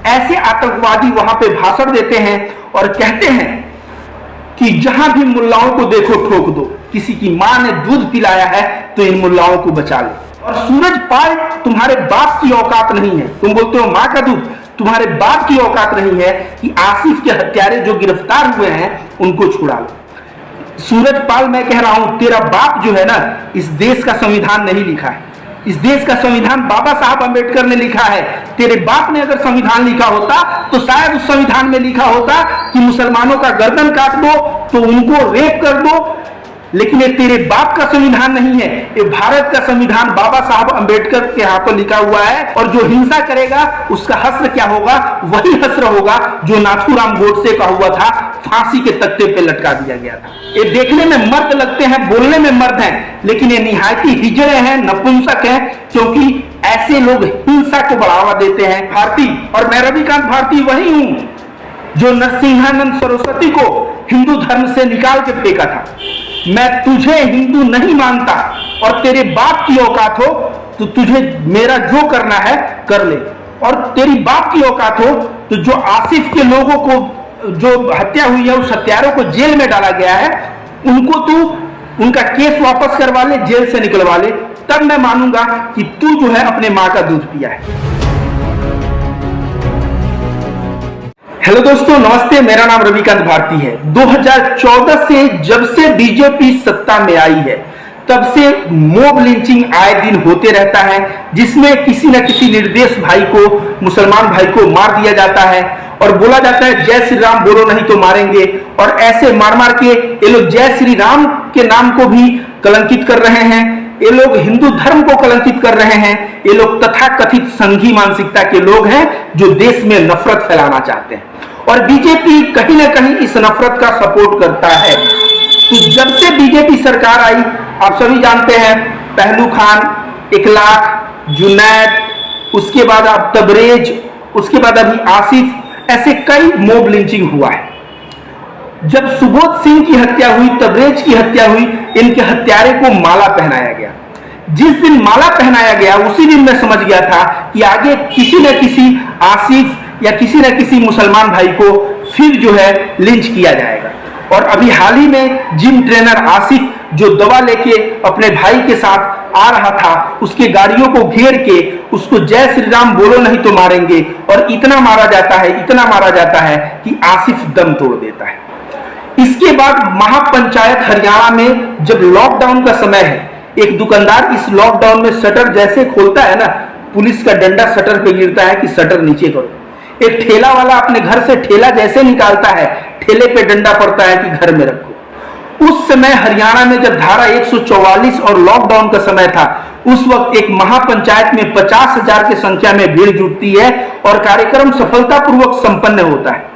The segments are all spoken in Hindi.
ऐसे आतंकवादी वहां पे भाषण देते हैं और कहते हैं कि जहां भी मुल्लाओं को देखो ठोक दो, किसी की मां ने दूध पिलाया है तो इन मुल्लाओं को बचा ले। और सूरजपाल तुम्हारे बाप की औकात नहीं है, तुम बोलते हो मां का दूध, तुम्हारे बाप की औकात नहीं है कि आसिफ के हत्यारे जो गिरफ्तार हुए हैं उनको छुड़ा लो। सूरजपाल, मैं कह रहा हूं तेरा बाप जो है ना, इस देश का संविधान नहीं लिखा है। इस देश का संविधान बाबा साहब अंबेडकर ने लिखा है। तेरे बाप ने अगर संविधान लिखा होता तो शायद उस संविधान में लिखा होता कि मुसलमानों का गर्दन काट दो तो उनको रेप कर दो, लेकिन ये तेरे बाप का संविधान नहीं है। ये भारत का संविधान बाबा साहब अंबेडकर के हाथों लिखा हुआ है। और जो हिंसा करेगा उसका हश्र क्या होगा? वही हश्र होगा जो नाथूराम गोडसे का हुआ था, फांसी के तख्ते पे लटका दिया गया था। ये देखने में मर्द लगते हैं, बोलने में मर्द हैं, लेकिन ये निहायती हिजड़े हैं, नपुंसक हैं, क्योंकि ऐसे लोग हिंसा को बढ़ावा देते हैं। भारती, और मैं रविकांत भारती वही हूं जो नरसिंहानंद सरस्वती को हिंदू धर्म से निकाल के फेंका था। मैं तुझे हिंदू नहीं मानता और तेरे बाप की औकात हो तो तुझे मेरा जो करना है कर ले, और तेरी बाप की औकात हो तो जो आसिफ के लोगों को जो हत्या हुई है उस हत्यारों को जेल में डाला गया है उनको तू उनका केस वापस करवा ले, जेल से निकलवा ले, तब मैं मानूंगा कि तू जो है अपने मां का दूध पिया है। हेलो दोस्तों, नमस्ते, मेरा नाम रविकांत भारती है। 2014 से जब से बीजेपी सत्ता में आई है तब से मॉब लिंचिंग आए दिन होते रहता है, जिसमें किसी न किसी निर्दोष भाई को, मुसलमान भाई को मार दिया जाता है और बोला जाता है जय श्री राम बोलो नहीं तो मारेंगे। और ऐसे मार मार के ये लोग जय श्री राम के नाम को भी कलंकित कर रहे हैं, ये लोग हिंदू धर्म को कलंकित कर रहे हैं। ये लोग तथाकथित संघी मानसिकता के लोग हैं जो देश में नफरत फैलाना चाहते हैं, और बीजेपी कहीं ना कहीं इस नफरत का सपोर्ट करता है। तो जब से बीजेपी सरकार आई, आप सभी जानते हैं, पहलू खान, इखलाक, जुनैद, उसके बाद अब तबरेज, उसके बाद अभी आसिफ, ऐसे कई मॉब लिंचिंग हुआ है। जब सुबोध सिंह की हत्या हुई, तबरेज की हत्या हुई, इनके हत्यारे को माला पहनाया गया। जिस दिन माला पहनाया गया उसी दिन मैं समझ गया था कि आगे किसी न किसी आसिफ या किसी न किसी मुसलमान भाई को फिर जो है लिंच किया जाएगा। और अभी हाल ही में जिम ट्रेनर आसिफ जो दवा लेके अपने भाई के साथ आ रहा था, उसके गाड़ियों को घेर के उसको जय श्री राम बोलो नहीं तो मारेंगे, और इतना मारा जाता है, इतना मारा जाता है कि आसिफ दम तोड़ देता है। इसके बाद महापंचायत हरियाणा में जब लॉकडाउन का समय है, एक दुकानदार इस लॉकडाउन में शटर जैसे खोलता है ना, पुलिस का डंडा शटर पे गिरता है कि शटर नीचे करो। एक ठेला वाला अपने घर से ठेला जैसे निकालता है, ठेले पे डंडा पड़ता है कि घर में रखो। उस समय हरियाणा में जब धारा 144 और लॉकडाउन का समय था, उस वक्त एक महापंचायत में 50,000 की संख्या में भीड़ जुटती है और कार्यक्रम सफलतापूर्वक संपन्न होता है।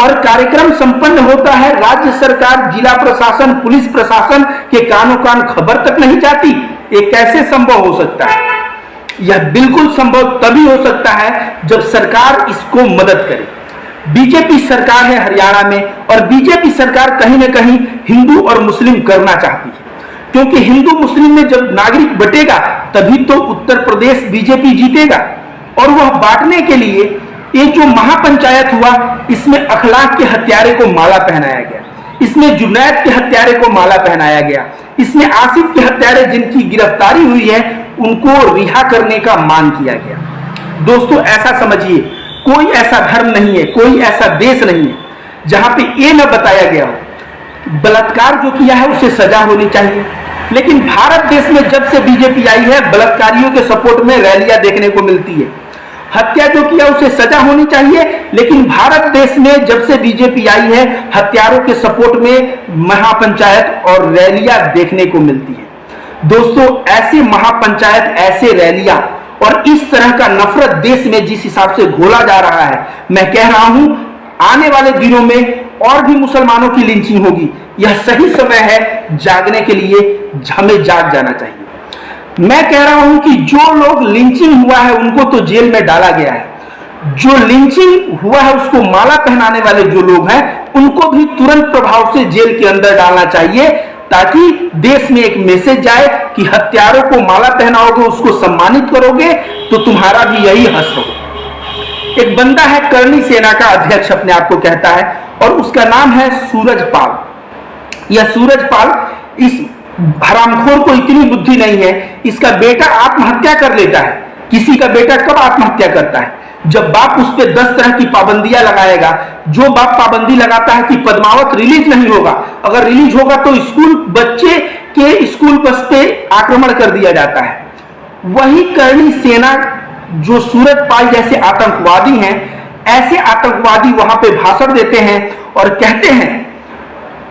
और कार्यक्रम संपन्न होता है, राज्य सरकार, जिला प्रशासन, पुलिस प्रशासन के कानों कान खबर तक नहीं जाती। ये कैसे संभव हो सकता है? यह बिल्कुल संभव तभी हो सकता है जब सरकार इसको मदद करे। बीजेपी सरकार है हरियाणा में, और बीजेपी सरकार कहीं ना कहीं हिंदू और मुस्लिम करना चाहती है, क्योंकि हिंदू मुस्लिम में जब नागरिक बटेगा तभी तो उत्तर प्रदेश बीजेपी जीतेगा। और वह बांटने के लिए ये जो महापंचायत हुआ, इसमें अखलाक के हत्यारे को माला पहनाया गया, इसमें जुनैद के हत्यारे को माला पहनाया गया, इसमें आसिफ के हत्यारे जिनकी गिरफ्तारी हुई है उनको रिहा करने का मांग किया गया। दोस्तों, ऐसा समझिए, कोई ऐसा धर्म नहीं है, कोई ऐसा देश नहीं है जहां पे ये न बताया गया हो बलात्कार जो किया है उसे सजा होनी चाहिए। लेकिन भारत देश में जब से बीजेपी आई है, बलात्कारियों के सपोर्ट में रैलियां देखने को मिलती है। हत्या जो किया उसे सजा होनी चाहिए, लेकिन भारत देश में जब से बीजेपी आई है, हत्यारों के सपोर्ट में महापंचायत और रैलियां देखने को मिलती है। दोस्तों, ऐसे महापंचायत, ऐसे रैलियां और इस तरह का नफरत देश में जिस हिसाब से घोला जा रहा है, मैं कह रहा हूं आने वाले दिनों में और भी मुसलमानों की लिंचिंग होगी। यह सही समय है जागने के लिए, हमें जाग जाना चाहिए। मैं कह रहा हूं कि जो लोग लिंचिंग हुआ है उनको तो जेल में डाला गया है, जो लिंचिंग हुआ है उसको माला पहनाने वाले जो लोग हैं उनको भी तुरंत प्रभाव से जेल के अंदर डालना चाहिए, ताकि देश में एक मैसेज जाए कि हत्यारों को माला पहनाओगे, उसको सम्मानित करोगे तो तुम्हारा भी यही हश्र हो। एक बंदा है करणी सेना का अध्यक्ष अपने आप को कहता है, और उसका नाम है सूरजपाल। यह सूरजपाल, इस हरामखोर को इतनी बुद्धि नहीं है, इसका बेटा आत्महत्या कर लेता है। किसी का बेटा कब आत्महत्या करता है? जब बाप उस पर 10 तरह की पाबंदियां लगाएगा। जो बाप पाबंदी लगाता है कि पद्मावत रिलीज नहीं होगा, अगर रिलीज होगा तो स्कूल बच्चे के स्कूल बस पे आक्रमण कर दिया जाता है। वही करणी सेना जो सूरजपाल जैसे आतंकवादी हैं, ऐसे आतंकवादी वहां पे भाषण देते हैं और कहते हैं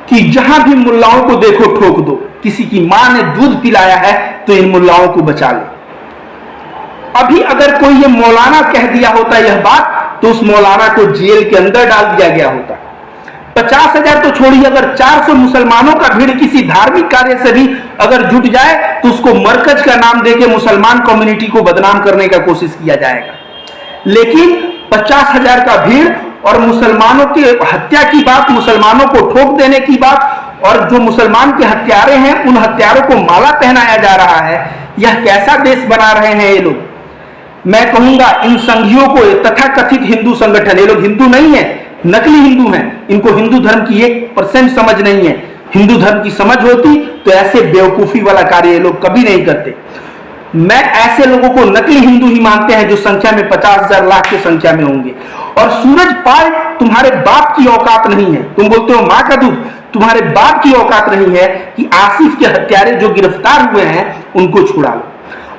कि जहां भी मुल्लाओं को देखो ठोक दो। किसी की मां ने दूध पिलाया है तो इन मुल्लाओं को बचा ले। अभी अगर कोई ये मौलाना कह दिया होता यह बात, तो उस मौलाना को जेल के अंदर डाल दिया गया होता। 50,000 तो छोड़िए, अगर 400 मुसलमानों का भीड़ किसी धार्मिक कार्य से भी अगर जुट जाए तो उसको मरकज का नाम देके मुसलमान कम्युनिटी को बदनाम करने का कोशिश किया जाएगा। लेकिन 50,000 का भीड़ और मुसलमानों की हत्या की बात, मुसलमानों को ठोक देने की बात, और जो मुसलमान के हत्यारे हैं उन हत्यारों को माला पहनाया जा रहा है। यह कैसा देश बना रहे हैं ये लोग? मैं कहूंगा इन संघियों को, तथाकथित हिंदू संगठन, ये लोग हिंदू नहीं है, नकली हिंदू हैं। इनको हिंदू धर्म की 1% समझ नहीं है। हिंदू धर्म की समझ होती तो ऐसे बेवकूफी वाला कार्य ये लोग कभी नहीं करते। मैं ऐसे लोगों को नकली हिंदू ही मानते हैं जो संख्या में 50,000 लाख की संख्या में होंगे। और सूरजपाल, तुम्हारे बाप की औकात नहीं है। तुम बोलते हो मां का दूध, तुम्हारे बाप की औकात नहीं है कि आसिफ के हत्यारे जो गिरफ्तार हुए हैं उनको छुड़ा लो।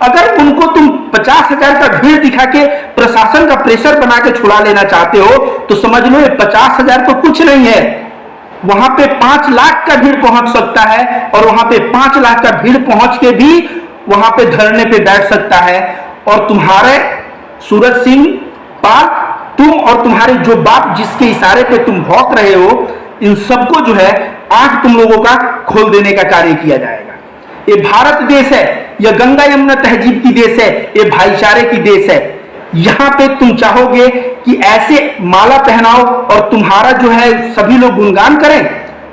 अगर उनको तुम 50,000 का भीड़ दिखा के प्रशासन का प्रेशर बना के छुड़ा लेना चाहते हो तो समझ लो ये 50,000 तो कुछ नहीं है। वहां पे 5 लाख का भीड़ पहुंच सकता है, और वहां पे 5 लाख का भीड़ पहुंच के भी वहां पे धरने पे बैठ सकता है। और तुम्हारे सूरज सिंह पाल, तुम और तुम्हारे जो बाप जिसके इशारे पे तुम भौंक रहे हो, इन सबको जो है आंख तुम लोगों का खोल देने का कार्य किया जाएगा। ये भारत देश है, यह गंगा यमुना तहजीब की देश है, ये भाईचारे की देश है। यहां पे तुम चाहोगे कि ऐसे माला पहनाओ और तुम्हारा जो है सभी लोग गुणगान करें?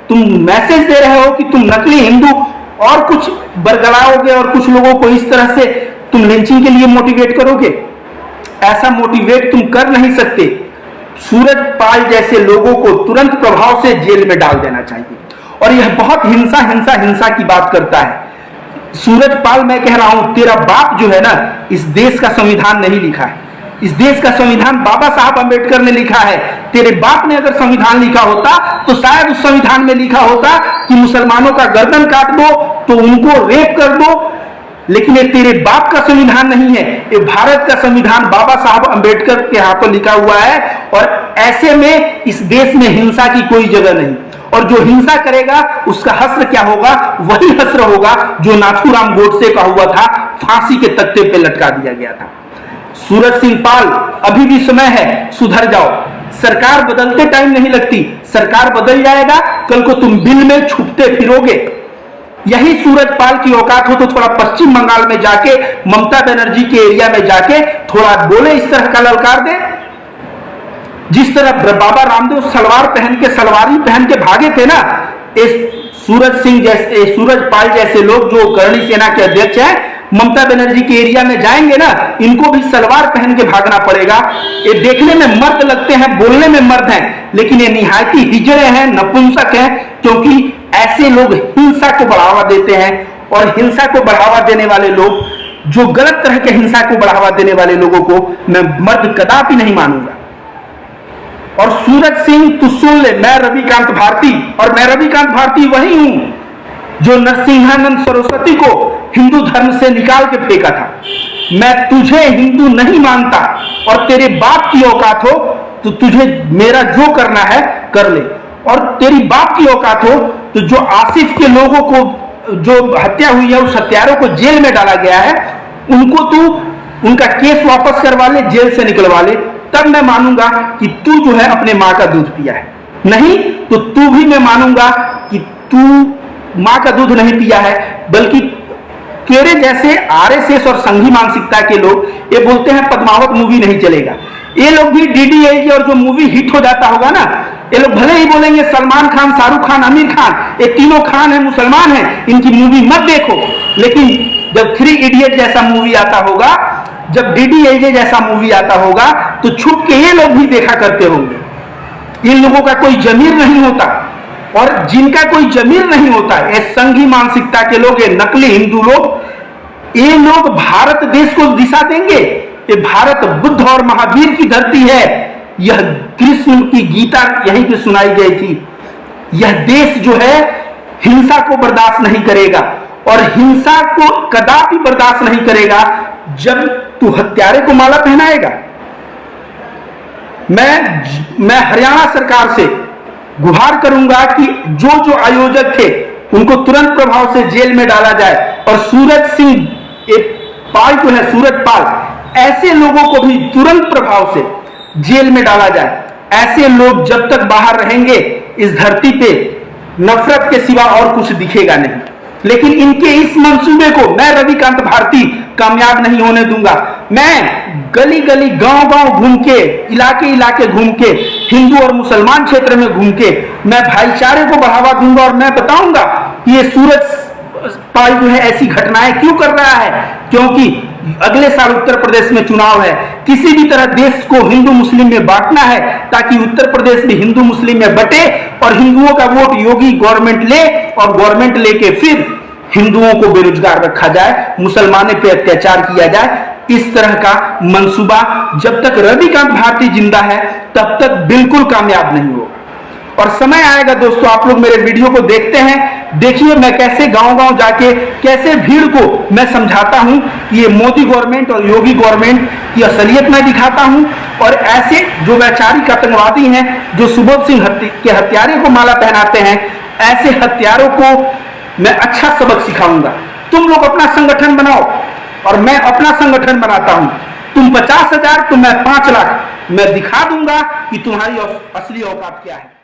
तुम मैसेज दे रहे हो कि तुम नकली हिंदू और कुछ बरगलाओगे और कुछ लोगों को इस तरह से तुम लिंचिंग के लिए मोटिवेट करोगे। ऐसा मोटिवेट तुम कर नहीं सकते। सूरजपाल जैसे लोगों को तुरंत प्रभाव से जेल में डाल देना चाहिए। और यह बहुत हिंसा की बात करता है। सूरजपाल, मैं कह रहा हूं, तेरा बाप जो है ना, इस देश का संविधान नहीं लिखा है। इस देश का संविधान बाबा साहब अंबेडकर ने लिखा है। तेरे बाप ने अगर संविधान लिखा होता तो शायद उस संविधान में लिखा होता कि मुसलमानों का गर्दन काट दो तो उनको रेप कर दो। लेकिन ये तेरे बाप का संविधान नहीं है, ये भारत का संविधान बाबा साहब अंबेडकर के हाथों लिखा हुआ है। और ऐसे में इस देश में हिंसा की कोई जगह नहीं। और जो हिंसा करेगा उसका हश्र क्या होगा? वही हश्र होगा जो नाथूराम गोडसे का हुआ था, फांसी के तख्ते पे लटका दिया गया था। सूरज सिंह पाल, अभी भी समय है, सुधर जाओ। सरकार बदलते टाइम नहीं लगती, सरकार बदल जाएगा, कल को तुम बिल में छुपते फिरोगे। यही सूरजपाल की औकात हो तो थोड़ा पश्चिम बंगाल में जाके, ममता बनर्जी के एरिया में जाके थोड़ा बोले, इस तरह का ललकार दे। जिस तरह बाबा रामदेव सलवारी पहन के भागे थे ना, इस सूरजपाल जैसे लोग जो करणी सेना के अध्यक्ष हैं, ममता बनर्जी के एरिया में जाएंगे ना, इनको भी सलवार पहन के भागना पड़ेगा। ये देखने में मर्द लगते हैं, बोलने में मर्द हैं, लेकिन ये निहायती हिजड़े हैं, नपुंसक हैं, क्योंकि ऐसे लोग हिंसा को बढ़ावा देते हैं। और हिंसा को बढ़ावा देने वाले लोग, जो गलत तरह के हिंसा को बढ़ावा देने वाले लोगों को मैं मर्द कदापि नहीं मानूंगा। और सूरज सिंह, तू सुन ले, मैं रविकांत भारती, और मैं रविकांत भारती वही हूं जो नरसिंहानंद सरस्वती को हिंदू धर्म से निकाल के फेंका था। मैं तुझे हिंदू नहीं मानता, और तेरे बाप की औकात हो तो तुझे मेरा जो करना है कर ले। और तेरी बाप की औकात हो तो जो आसिफ के लोगों को जो हत्या हुई है, उस हत्यारों को जेल में डाला गया है, उनको तू उनका केस वापस करवा ले, जेल से निकलवा ले, तब मैं मानूंगा कि तू जो है अपने माँ का दूध पिया है। नहीं तो तू भी मैं मानूंगा कि तू माँ का दूध नहीं पिया है, बल्कि तेरे जैसे आरएसएस और संघी मानसिकता के लोग ये बोलते हैं पद्मावत मूवी नहीं चलेगा। ये लोग भी डीडीएल और जो मूवी हिट हो जाता होगा ना, ये लोग भले ही बोलेंगे सलमान खान, शाहरुख खान, आमिर खान, ये तीनों खान है, मुसलमान है, इनकी मूवी मत देखो। लेकिन जब 3 इडियट जैसा मूवी आता होगा, जब डीडीएल जैसा मूवी आता होगा, तो छुप के ये लोग भी देखा करते होंगे। इन लोगों का कोई जमीर नहीं होता, और जिनका कोई जमीर नहीं होता, ये संघी मानसिकता के लोग, ये नकली हिंदू लोग, ये लोग भारत देश को दिशा देंगे। ये भारत बुद्ध और महावीर की धरती है। यह कृष्ण की गीता यहीं पे सुनाई गई थी। यह देश जो है हिंसा को बर्दाश्त नहीं करेगा, और हिंसा को कदापि बर्दाश्त नहीं करेगा जब तू हत्यारे को माला पहनाएगा। मैं हरियाणा सरकार से गुहार करूंगा कि जो आयोजक थे उनको तुरंत प्रभाव से जेल में डाला जाए, और सूरज सिंह पाल जो है, सूरज पाल, ऐसे लोगों को भी तुरंत प्रभाव से जेल में डाला जाए। ऐसे लोग जब तक बाहर रहेंगे इस धरती पे नफरत के सिवा और कुछ दिखेगा नहीं। लेकिन इनके इस मंसूबे को मैं रविकांत भारती कामयाब नहीं होने दूंगा। मैं गली गली गांव गांव घूम के, इलाके इलाके घूम के, हिंदू और मुसलमान क्षेत्र में घूम के मैं भाईचारे को बढ़ावा दूंगा, और मैं बताऊंगा कि ये सूरज पाल जो है ऐसी घटनाएं क्यों कर रहा है। क्योंकि अगले साल उत्तर प्रदेश में चुनाव है। किसी भी तरह देश को हिंदू मुस्लिम में बांटना है, ताकि उत्तर प्रदेश भी हिंदू मुस्लिम में बटे और हिंदुओं का वोट योगी गवर्नमेंट ले, और गवर्नमेंट लेके फिर हिंदुओं को बेरोजगार रखा जाए, मुसलमानों पे अत्याचार किया जाए। इस तरह का मंसूबा जब तक रविकांत भारती जिंदा है तब तक बिल्कुल कामयाब नहीं होगा। और समय आएगा दोस्तों, आप लोग मेरे वीडियो को देखते हैं, देखिए मैं कैसे गांव-गांव जाके कैसे भीड़ को मैं समझाता हूं कि ये मोदी गवर्नमेंट और योगी गवर्नमेंट की असलियत मैं दिखाता हूं। और ऐसे जो वैचारिक आतंकवादी हैं, जो सुबोध सिंह के हत्यारे को माला पहनाते हैं, ऐसे हत्यारों को मैं अच्छा सबक सिखाऊंगा। तुम लोग अपना संगठन बनाओ, और मैं अपना संगठन बनाता हूं। तुम 50,000 तो मैं 5 लाख, मैं दिखा दूंगा कि तुम्हारी असली औकात क्या है।